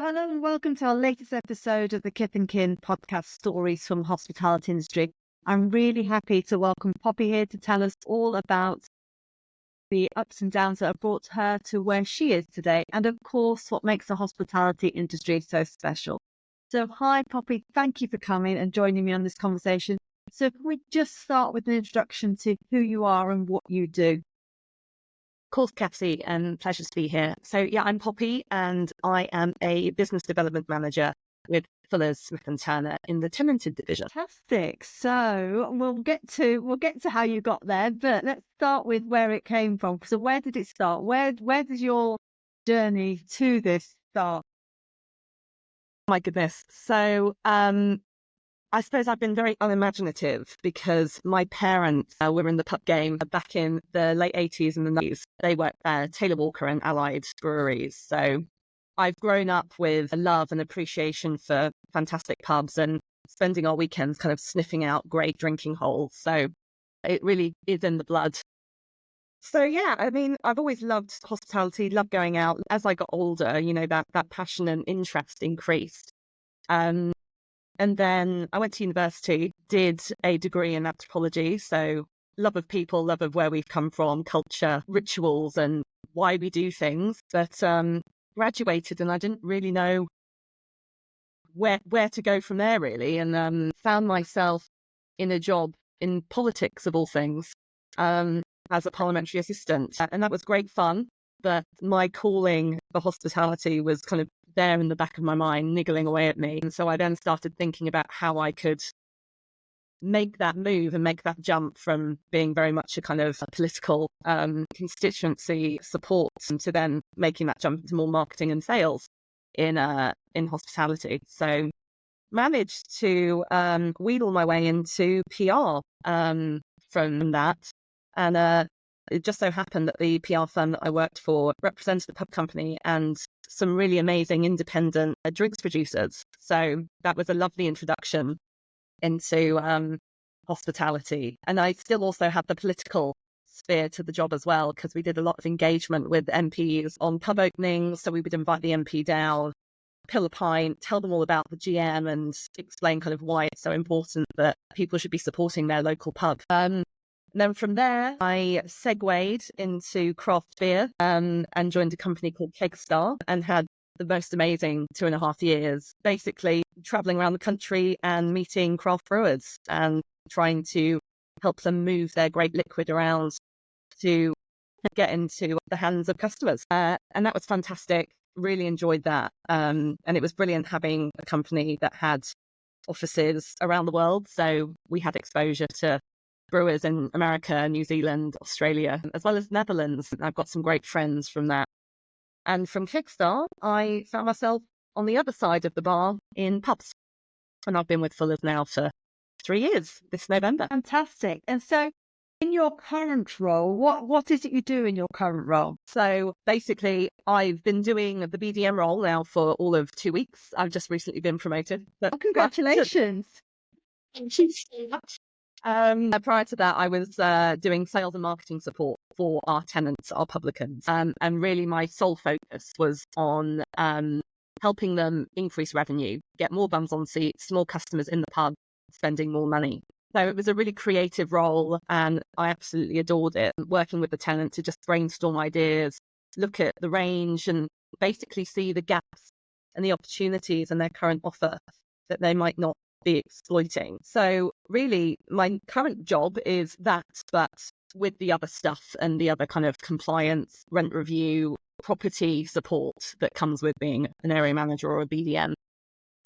Hello and welcome to our latest episode of the Kith Kin Podcast, Stories from the Hospitality Industry. I'm really happy to welcome Poppy here to tell us all about the ups and downs that have brought her to where she is today, and of course, what makes the hospitality industry so special. So hi, Poppy. Thank you for coming and joining me on this conversation. So can we just start with an introduction to who you are and what you do? Of course, Cassie, and pleasure to be here. So yeah, I'm Poppy and I am a business development manager with Fuller's Smith & Turner in the tenanted division. Fantastic. So we'll get to how you got there, but let's start with where it came from. So where did it start? Where does your journey to this start? My goodness. So I suppose I've been very unimaginative because my parents were in the pub game back in the late 80s and the 90s. They worked at Taylor Walker and Allied breweries. So I've grown up with a love and appreciation for fantastic pubs and spending our weekends kind of sniffing out great drinking holes. So it really is in the blood. So yeah, I mean, I've always loved hospitality, loved going out. As I got older, that passion and interest increased. And then I went to university, did a degree in anthropology. So love of people, love of where we've come from, culture, rituals, and why we do things. But graduated and I didn't really know where to go from there, really. And found myself in a job in politics, of all things, as a parliamentary assistant. And that was great fun. But my calling for hospitality was kind of there in the back of my mind, niggling away at me. And so I then started thinking about how I could make that move and make that jump from being very much a kind of political constituency support to then making that jump into more marketing and sales in hospitality. So managed to wheedle my way into PR from that. And it just so happened that the PR firm that I worked for represented a pub company and some really amazing independent drinks producers. So that was a lovely introduction into hospitality. And I still also had the political sphere to the job as well, because we did a lot of engagement with MPs on pub openings. So we would invite the MP down, pill a pint, tell them all about the GM and explain kind of why it's so important that people should be supporting their local pub. And then from there, I segued into craft beer and joined a company called Kegstar and had the most amazing 2.5 years, basically traveling around the country and meeting craft brewers and trying to help them move their great liquid around to get into the hands of customers. And that was fantastic. Really enjoyed that. And it was brilliant having a company that had offices around the world. So we had exposure to brewers in America, New Zealand, Australia, as well as Netherlands. I've got some great friends from that. And from Kickstarter, I found myself on the other side of the bar in pubs. And I've been with Fuller's now for 3 years this November. Fantastic. And so in your current role, what is it you do in your current role? So basically, I've been doing the BDM role now for all of 2 weeks. I've just recently been promoted. But congratulations. Prior to that, I was doing sales and marketing support for our tenants, our publicans. And really my sole focus was on helping them increase revenue, get more bums on seats, more customers in the pub, spending more money. So it was a really creative role and I absolutely adored it. Working with the tenant to just brainstorm ideas, look at the range and basically see the gaps and the opportunities in their current offer that they might not be exploiting. So really my current job is that, but with the other stuff and the other kind of compliance, rent review, property support that comes with being an area manager or a BDM.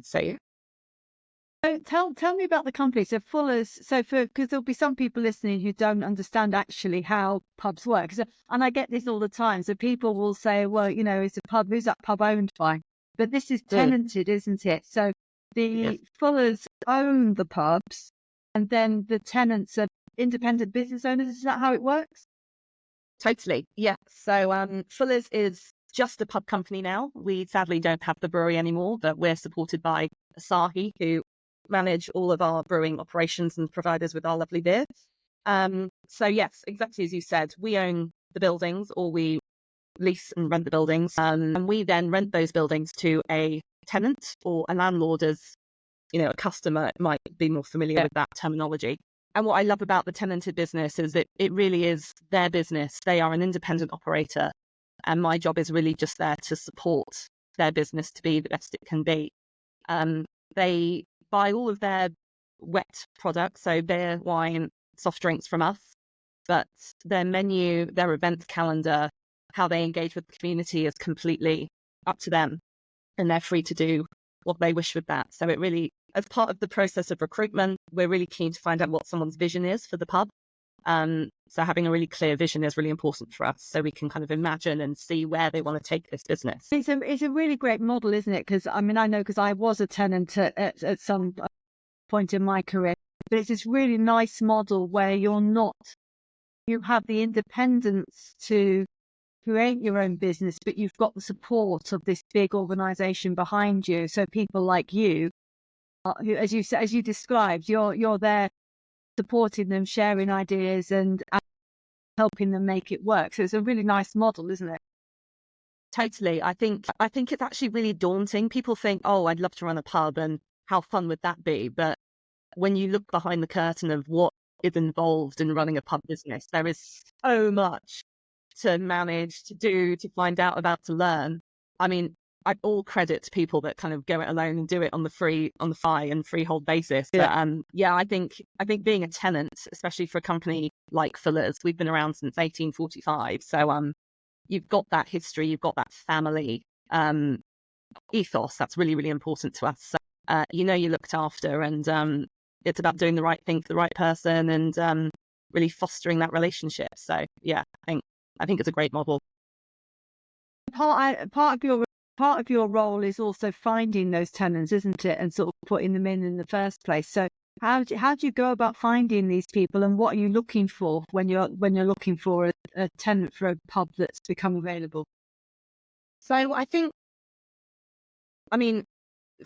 So tell me about the company. So Fuller's, because there'll be some people listening who don't understand actually how pubs work. So, and I get this all the time. So people will say, well, it's a pub, who's that pub owned by? But this is tenanted, isn't it? So the Fullers own the pubs and then the tenants are independent business owners. Is that how it works? Totally. Yeah. So Fuller's is just a pub company now. We sadly don't have the brewery anymore, but we're supported by Asahi, who manage all of our brewing operations and provide us with our lovely beer. So yes, exactly as you said, we own the buildings or we lease and rent the buildings. And we then rent those buildings to a tenant or a landlord as, a customer might be more familiar with that terminology. And what I love about the tenanted business is that it really is their business. They are an independent operator. And my job is really just there to support their business to be the best it can be. They buy all of their wet products, so beer, wine, soft drinks from us. But their menu, their event calendar, how they engage with the community is completely up to them. And they're free to do what they wish with that. So it really, as part of the process of recruitment, we're really keen to find out what someone's vision is for the pub. So having a really clear vision is really important for us, so we can kind of imagine and see where they want to take this business. It's a really great model, isn't it? Because I know, because I was a tenant at some point in my career, but it's this really nice model where you have the independence to create your own business, but you've got the support of this big organization behind you. So people like you, who, as you described, you're there supporting them, sharing ideas and helping them make it work. So it's a really nice model, isn't it? Totally. I think it's actually really daunting. People think, oh, I'd love to run a pub and how fun would that be? But when you look behind the curtain of what is involved in running a pub business, there is so much to manage, to do, to find out about, to learn. I mean, I all credit to people that kind of go it alone and do it on the fly and freehold basis. Yeah. But I think being a tenant, especially for a company like Fuller's, we've been around since 1845. So you've got that history, you've got that family ethos that's really, really important to us. So, you're looked after, and it's about doing the right thing for the right person and really fostering that relationship. So yeah, I think it's a great model. Part of your role is also finding those tenants, isn't it, and sort of putting them in the first place. So how do you go about finding these people, and what are you looking for when you're looking for a tenant for a pub that's become available? So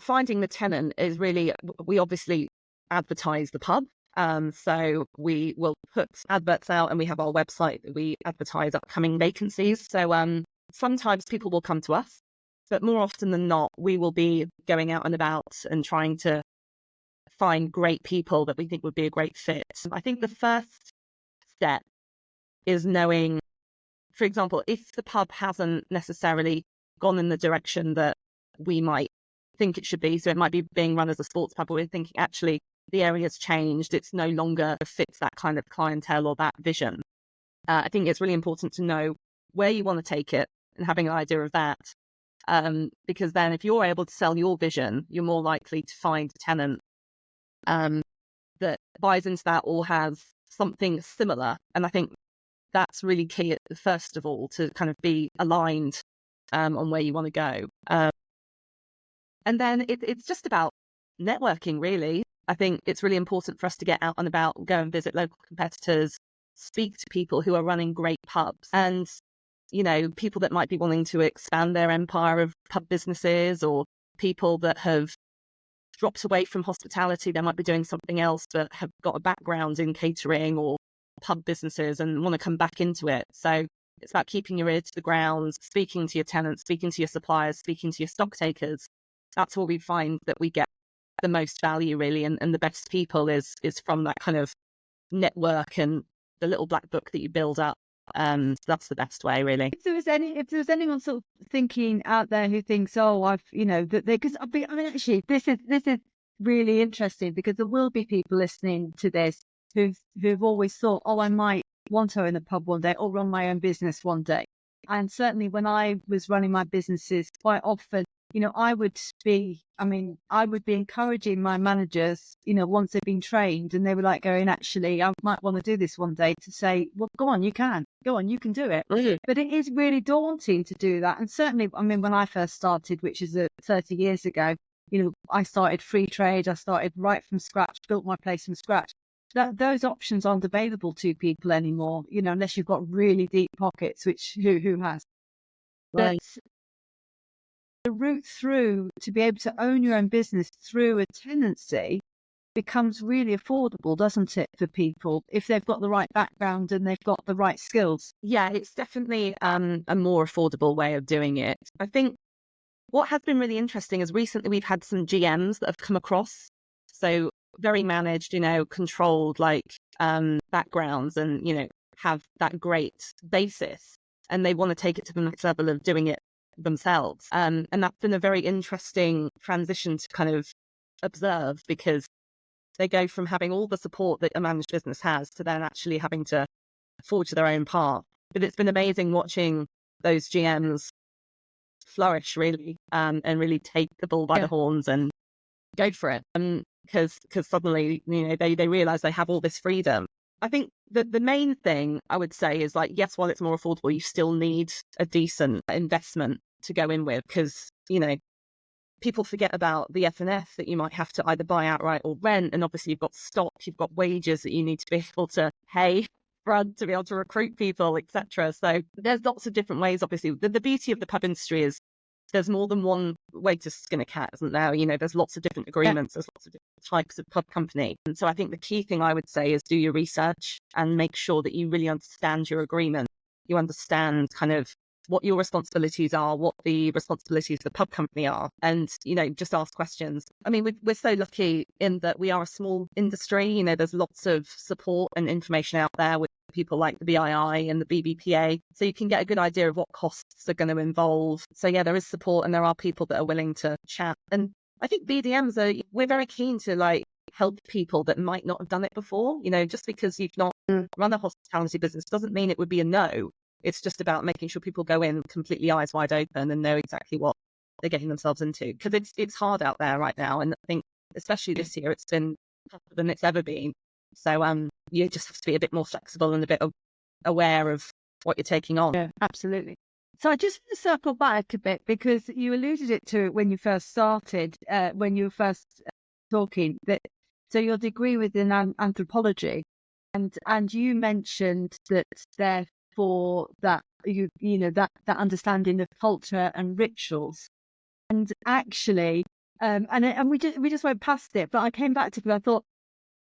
finding the tenant is really, we obviously advertise the pub. So we will put adverts out, and we have our website that we advertise upcoming vacancies. So sometimes people will come to us, but more often than not, we will be going out and about and trying to find great people that we think would be a great fit. I think the first step is knowing, for example, if the pub hasn't necessarily gone in the direction that we might think it should be, so it might be being run as a sports pub, but we're thinking actually the area's changed, it's no longer fits that kind of clientele or that vision. I think it's really important to know where you want to take it and having an idea of that. Because then if you're able to sell your vision, you're more likely to find a tenant that buys into that or has something similar. And I think that's really key, first of all, to kind of be aligned on where you want to go. And then it's just about networking, really. I think it's really important for us to get out and about, go and visit local competitors, speak to people who are running great pubs, and people that might be wanting to expand their empire of pub businesses, or people that have dropped away from hospitality. They might be doing something else, but have got a background in catering or pub businesses and want to come back into it. So it's about keeping your ear to the ground, speaking to your tenants, speaking to your suppliers, speaking to your stock takers. That's where we find that we get the most value, really, and the best people is from that kind of network and the little black book that you build up. That's the best way, really. If there was anyone sort of thinking out there who thinks, oh, because actually, this is really interesting, because there will be people listening to this who've always thought, oh, I might want to own a pub one day or run my own business one day. And certainly when I was running my businesses, quite often, I would be encouraging my managers, once they've been trained and they were like going, actually, I might want to do this one day, to say, well, go on, you can do it. Mm-hmm. But it is really daunting to do that. And certainly, when I first started, which is 30 years ago, I started free trade. I started right from scratch, built my place from scratch. Those options aren't available to people anymore, unless you've got really deep pockets, which who has. Right. But the route through to be able to own your own business through a tenancy becomes really affordable, doesn't it, for people if they've got the right background and they've got the right skills? Yeah, it's definitely a more affordable way of doing it. I think what has been really interesting is recently we've had some GMs that have come across. So very managed, controlled backgrounds and, have that great basis. And they want to take it to the next level of doing it themselves. And that's been a very interesting transition to kind of observe, because they go from having all the support that a managed business has to then actually having to forge their own path. But it's been amazing watching those GMs flourish, really, and really take the bull by the horns and go for it. Because suddenly, they realize they have all this freedom. I think that the main thing I would say is, like, yes, while it's more affordable, you still need a decent investment to go in with, because, people forget about the F&F that you might have to either buy outright or rent. And obviously you've got stock, you've got wages that you need to be able to pay to be able to recruit people, etc. So there's lots of different ways. Obviously, the beauty of the pub industry is there's more than one way to skin a cat, isn't there? There's lots of different agreements, there's lots of different types of pub company. And so I think the key thing I would say is do your research and make sure that you really understand your agreement. You understand kind of what your responsibilities are, what the responsibilities of the pub company are, and, just ask questions. I mean, we're so lucky in that we are a small industry. There's lots of support and information out there with people like the BII and the BBPA, so you can get a good idea of what costs are going to involve. So yeah, there is support and there are people that are willing to chat. And I think we're very keen to help people that might not have done it before. Just because you've not run a hospitality business doesn't mean it would be a no. It's just about making sure people go in completely eyes wide open and know exactly what they're getting themselves into. Because it's hard out there right now. And I think especially this year, it's been tougher than it's ever been. So you just have to be a bit more flexible and a bit aware of what you're taking on. Yeah, absolutely. So I just want to circle back a bit, because you alluded it to when you first started, when you were first talking, that so your degree was in anthropology, and you mentioned that therefore that that understanding of culture and rituals, and actually, and we just went past it, but I came back to it because I thought,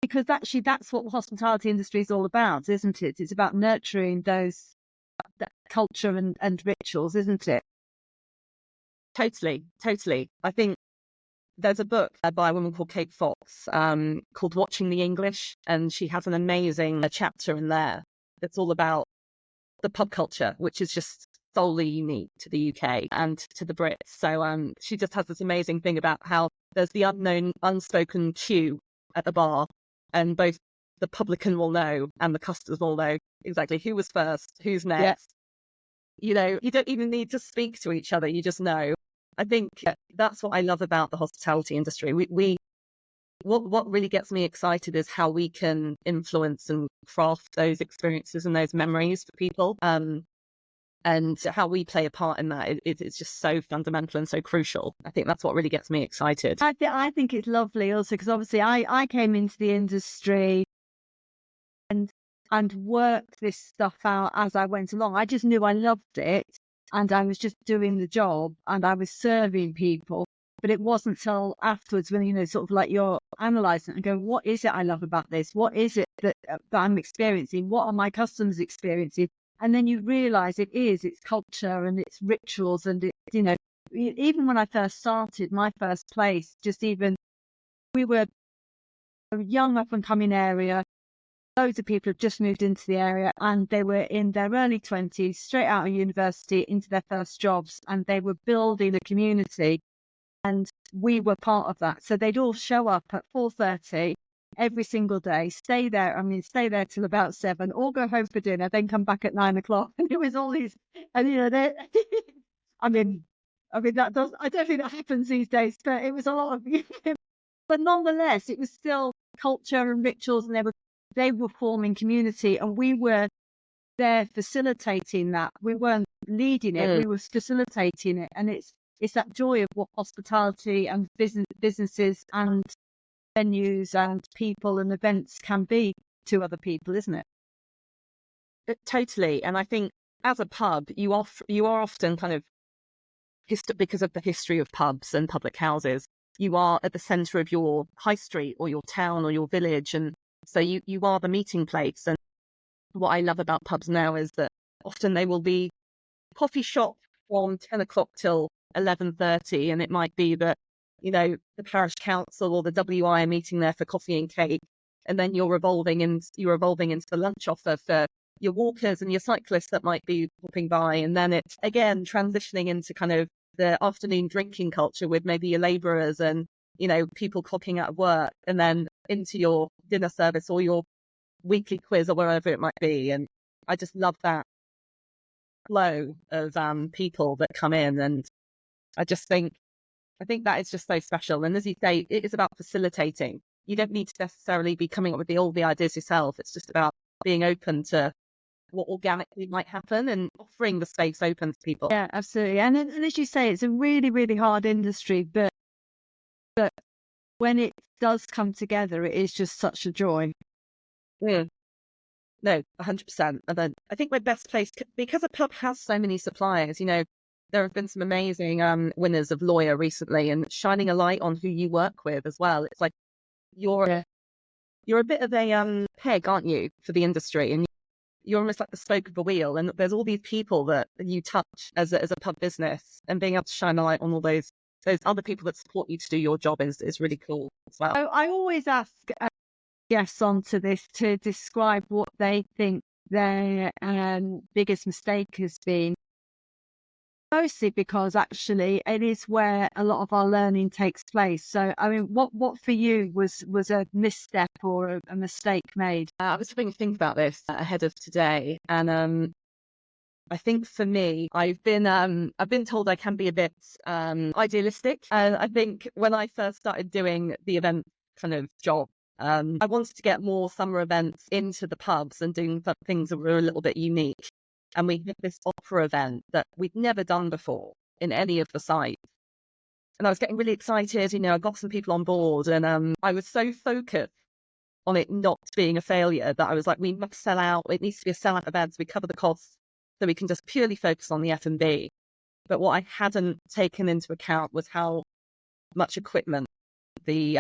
because actually that's what the hospitality industry is all about, isn't it? It's about nurturing that culture and rituals, isn't it? Totally. I think there's a book by a woman called Kate Fox called Watching the English, and she has an amazing chapter in there that's all about the pub culture, which is just solely unique to the UK and to the Brits. So she just has this amazing thing about how there's the unspoken queue at the bar, and both the publican will know and the customers will know exactly who was first, who's next. Yeah. You don't even need to speak to each other, you just know. I think that's what I love about the hospitality industry. What really gets me excited is how we can influence and craft those experiences and those memories for people, and how we play a part in that. It's just so fundamental and so crucial. I think that's what really gets me excited. I think it's lovely also, because obviously I came into the industry and worked this stuff out as I went along. I just knew I loved it, and I was just doing the job, and I was serving people. But it wasn't till afterwards when, sort of like you're analysing it and go, what is it I love about this? What is it that I'm experiencing? What are my customers experiencing? And then you realise it's culture and it's rituals. And it's, even when I first started, my first place, we were a young up and coming area. Loads of people had just moved into the area, and they were in their early 20s, straight out of university, into their first jobs, and they were building a community. And we were part of that. So they'd all show up at 4:30 every single day, stay there till about 7, all go home for dinner, then come back at 9 o'clock. And it was all these, and I mean, I don't think that happens these days, but it was a lot of, but nonetheless, it was still culture and rituals, and they were forming community, and we were there facilitating that. We weren't leading it, we were facilitating it. And it's that joy of what hospitality and businesses and venues and people and events can be to other people, isn't it? Totally. And I think as a pub, you are often kind of, because of the history of pubs and public houses, you are at the centre of your high street or your town or your village. And so you are the meeting place. And what I love about pubs now is that often they will be coffee shop from 10 o'clock till 11:30. And it might be that, the parish council or the WI are meeting there for coffee and cake. And then you're evolving into the lunch offer for your walkers and your cyclists that might be popping by. And then it's again transitioning into kind of the afternoon drinking culture with maybe your labourers and, people clocking out of work, and then into your dinner service or your weekly quiz or wherever it might be. And I just love that flow of people that come in. And I think that is just so special. And as you say, it is about facilitating. You don't need to necessarily be coming up with all the ideas yourself. It's just about being open to what organically might happen and offering the space open to people. Yeah, absolutely. And as you say, it's a really, really hard industry, but when it does come together, it is just such a joy. Yeah. No, 100%. And then I think we're best placed because a pub has so many suppliers. There have been some amazing winners of Lawyer recently, and shining a light on who you work with as well. It's like you're a bit of a peg, aren't you, for the industry, and you're almost like the spoke of the wheel. And there's all these people that you touch as a pub business, and being able to shine a light on all those other people that support you to do your job is really cool as well. So I always ask guests onto this to describe what they think their biggest mistake has been. Mostly because actually it is where a lot of our learning takes place. So, I mean, what for you was a misstep or a mistake made? I was having to think about this ahead of today, and I think for me, I've been told I can be a bit idealistic. And I think when I first started doing the event kind of job, I wanted to get more summer events into the pubs and doing things that were a little bit unique. And we had this opera event that we'd never done before in any of the sites. And I was getting really excited. I got some people on board, and I was so focused on it not being a failure that I was like, we must sell out. It needs to be a sellout event so we cover the costs so we can just purely focus on the F&B. But what I hadn't taken into account was how much equipment the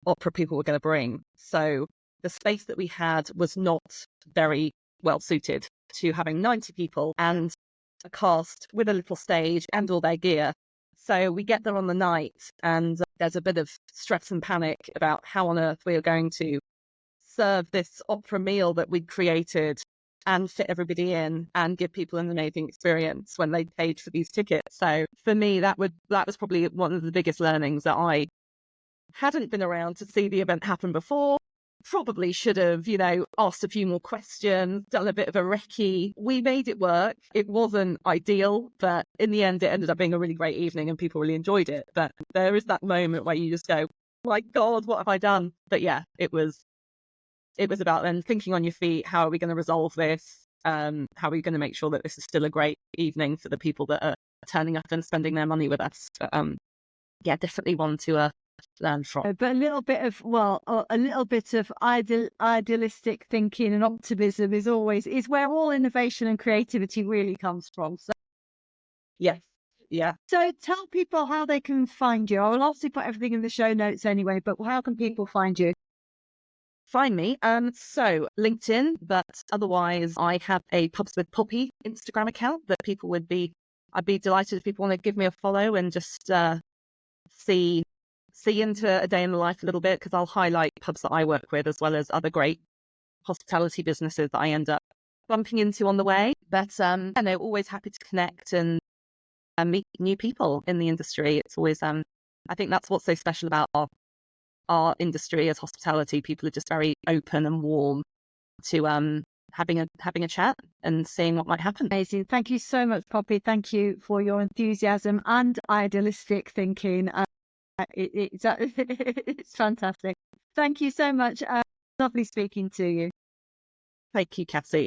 opera people were going to bring. So the space that we had was not very well suited to having 90 people and a cast with a little stage and all their gear. So we get there on the night, and there's a bit of stress and panic about how on earth we are going to serve this opera meal that we'd created and fit everybody in and give people an amazing experience when they paid for these tickets. So for me, that was probably one of the biggest learnings, that I hadn't been around to see the event happen before. Probably should have, asked a few more questions, done a bit of a recce. We made it work. It wasn't ideal, but in the end, it ended up being a really great evening and people really enjoyed it. But there is that moment where you just go, my God, what have I done? But yeah, it was about then thinking on your feet. How are we going to resolve this? How are we going to make sure that this is still a great evening for the people that are turning up and spending their money with us? Yeah, definitely one to learn from. But a little bit of idealistic thinking and optimism is where all innovation and creativity really comes from. So yes, yeah. So tell people how they can find you. I will obviously put everything in the show notes anyway, but how can people find you? Find me. So LinkedIn, but otherwise I have a Pubs with Poppy Instagram account that I'd be delighted if people want to give me a follow and just see into a day in the life a little bit, because I'll highlight pubs that I work with as well as other great hospitality businesses that I end up bumping into on the way. But always happy to connect and meet new people in the industry. It's always I think that's what's so special about our industry as hospitality. People are just very open and warm to having a chat and seeing what might happen. Amazing. Thank you so much, Poppy. Thank you for your enthusiasm and idealistic thinking. It's fantastic. Thank you so much. Lovely speaking to you. Thank you, Cassie.